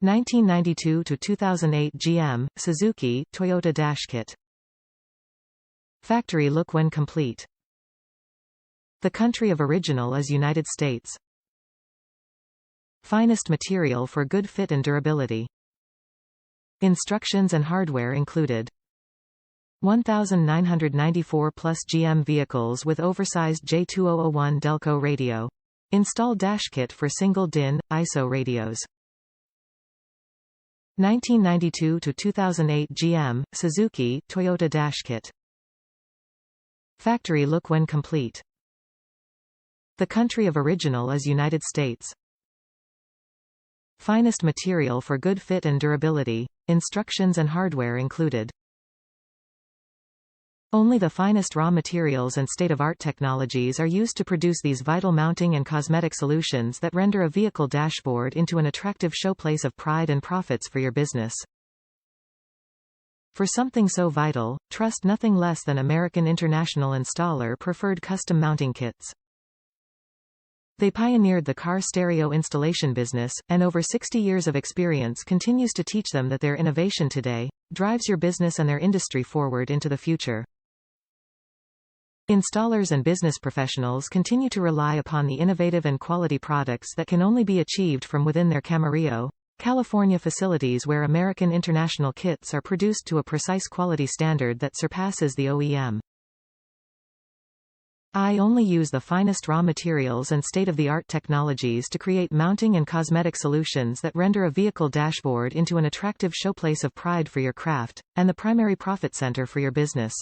1992 to 2008 GM, Suzuki, Toyota dash kit. Factory look when complete. The country of original is United States. Finest material for good fit and durability. Instructions and hardware included. 1994 plus GM vehicles with oversized J-2001 Delco radio. Install dash kit for single DIN, ISO radios. 1992 to 2008 GM, Suzuki, Toyota dash kit. Factory look when complete. The country of original is United States. Finest material for good fit and durability. Instructions and hardware included. Only the finest raw materials and state-of-art technologies are used to produce these vital mounting and cosmetic solutions that render a vehicle dashboard into an attractive showplace of pride and profits for your business. For something so vital, trust nothing less than American International Installer preferred custom mounting kits. They pioneered the car stereo installation business, and over 60 years of experience continues to teach them that their innovation today drives your business and their industry forward into the future. Installers and business professionals continue to rely upon the innovative and quality products that can only be achieved from within their Camarillo, California facilities, where American International kits are produced to a precise quality standard that surpasses the OEM. I only use the finest raw materials and state-of-the-art technologies to create mounting and cosmetic solutions that render a vehicle dashboard into an attractive showplace of pride for your craft, and the primary profit center for your business.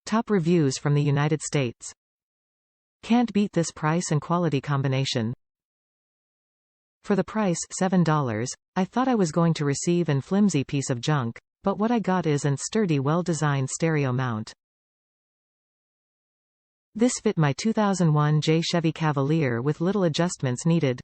Top reviews from the United States. Can't beat this price and quality combination. For the price, $7, I thought I was going to receive an flimsy piece of junk, but what I got is an sturdy, well-designed stereo mount. This fit my 2001 Chevy Cavalier with little adjustments needed.